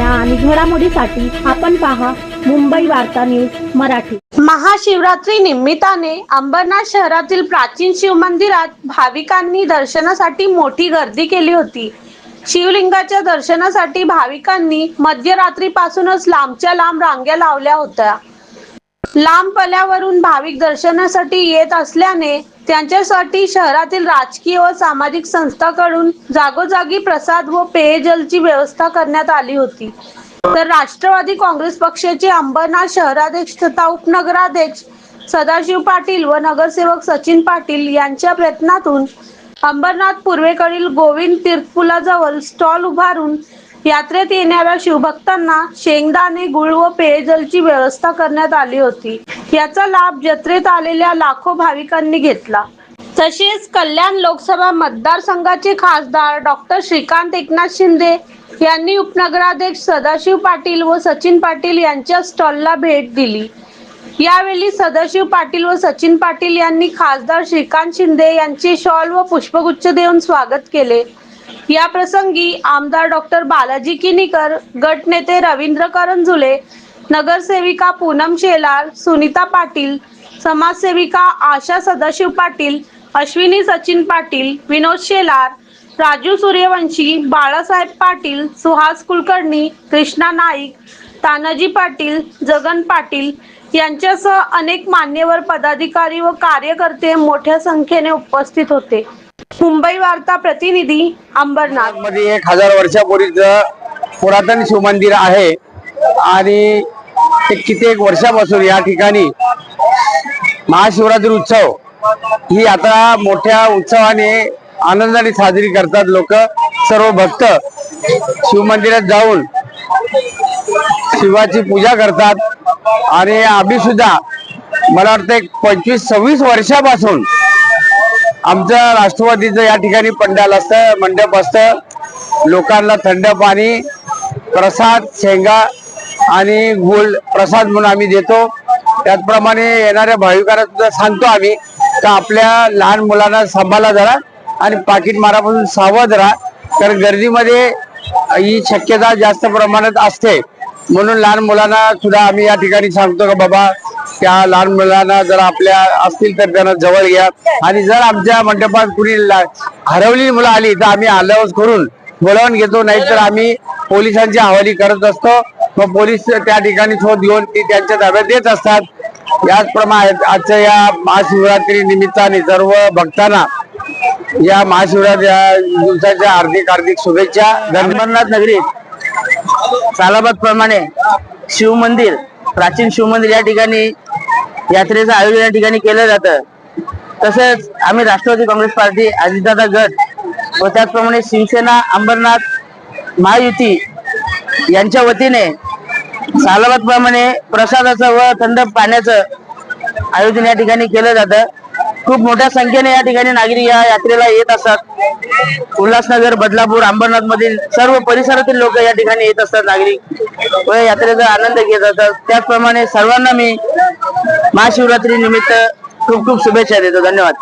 आणि घडामोडीसाठी आपण पहा मुंबई वार्ता न्यूज मराठी। महाशिवरात्री निमित्ताने अंबरनाथ शहरातील प्राचीन शिव मंदिरात भाविकांनी दर्शनासाठी मोठी गर्दी केली होती। शिवलिंगाच्या दर्शनासाठी भाविकांनी मध्यरात्रीपासूनच लांबच्या लांब रांगा लावल्या होत्या। लांब पल्ल्यावरून भाविक दर्शनासाठी येत असल्याने त्यांच्यासाठी शहरातील राजकीय व सामाजिक संस्थांकडून जागोजागी प्रसाद व पेयजलची व्यवस्था करण्यात आली होती। तर राष्ट्रवादी काँग्रेस पक्षाचे अंबरनाथ शहराध्यक्ष तथा उपनगराध्यक्ष सदाशिव पाटील व नगरसेवक सचिन पाटील यांच्या प्रयत्नातून अंबरनाथ पूर्वेकडील गोविंद तीर्थपुलाजवळ स्टॉल उभारून यात्रेत येणाऱ्या शिवभक्तांना शेंगदाणे, गुळ व पेयजलची व्यवस्था करण्यात आली होती। याचा लाभ जत्रेत आलेल्या लाखो भाविकांनी घेतला। तसेच कल्याण लोकसभा मतदारसंघाचे खासदार डॉक्टर श्रीकांत एकनाथ शिंदे यांनी उपनगराध्यक्ष सदाशिव पाटील व सचिन पाटील यांच्या स्टॉलला भेट दिली। यावेळी सदाशिव पाटील व सचिन पाटील यांनी खासदार श्रीकांत शिंदे यांचे शॉल व पुष्पगुच्छ देऊन स्वागत केले। या प्रसंगी आमदार डॉक्टर बालाजी किनीकर, गटनेते रवींद्र करंजुले, नगरसेविका पूनम शेलार, सुनीता पाटील, समाजसेविका आशा सदाशिव पाटील, अश्विनी सचिन पाटील, विनोद शेलार, राजू सूर्यवंशी, बाळासाहेब पाटील, सुहास कुलकर्णी, कृष्णा नाईक, तानाजी पाटील, जगन पाटील यांच्यासह अनेक मान्यवर पदाधिकारी व कार्यकर्ते मोठ्या संख्येने उपस्थित होते। मुंबई वार्ता प्रतिनिधी अंबरनाथ मध्ये 1000 वर्षापूर्वीचं पुरातन शिवमंदिर आहे आणि कित्येक वर्षापासून या ठिकाणी महाशिवरात्री उत्सव ही यात्रा मोठ्या उत्सवाने आनंदाने साजरी करतात। लोक सर्व भक्त शिवमंदिरात जाऊन शिवाची पूजा करतात आणि आम्ही सुद्धा मला वाटतं 25-26 वर्षापासून आमचं राष्ट्रवादीचं या ठिकाणी पंडाल असतं, मंडप असतं। लोकांना थंड पाणी, प्रसाद, शेंगा आणि गुळ प्रसाद म्हणून आम्ही देतो। त्याचप्रमाणे येणाऱ्या भाविकांना सुद्धा सांगतो आम्ही का आपल्या लहान मुलांना सांभाळा जरा आणि पाकिट मारापासून सावध राहा, कारण गर्दीमध्ये ही शक्यता जास्त प्रमाणात असते। म्हणून लहान मुलांना सुद्धा आम्ही या ठिकाणी सांगतो का बाबा त्या लहान मुलांना जर आपल्या असतील तर त्यांना जवळ घ्या आणि जर आमच्या मंडपात कुणी हरवलेली मुलं आली तर आम्ही आल्यावर करून बोलावून घेतो, नाहीतर आम्ही पोलिसांची हवाली करत असतो। मग पोलीस त्या ठिकाणी शोध घेऊन ती त्यांच्या ताब्यात देत असतात। याचप्रमाणे आजच्या या महाशिवरात्री निमित्ताने सर्व भक्तांना या महाशिवरात्री दिवसाच्या हार्दिक शुभेच्छा। अंबरनाथ नगरीत सालाबाद प्रमाणे शिवमंदिर, प्राचीन शिवमंदिर या ठिकाणी यात्रेचं आयोजन या ठिकाणी केलं जातं। तसेच आम्ही राष्ट्रवादी काँग्रेस पार्टी, अजितदादा गट व त्याचप्रमाणे शिवसेना अंबरनाथ महायुती यांच्या वतीने सालाबाद प्रमाणे प्रसादाचं व थंड पाण्याचं आयोजन या ठिकाणी केलं जातं। खूप मोठ्या संख्येने या ठिकाणी नागरिक या यात्रेला येत असतात। उल्हासनगर, बदलापूर, अंबरनाथ मधील सर्व परिसरातील लोक या ठिकाणी येत असतात नागरिक व यात्रेचा आनंद घेत असतात। त्याचप्रमाणे सर्वांना मी महाशिवरात्री निमित्त खूप खूप शुभेच्छा देतो। धन्यवाद।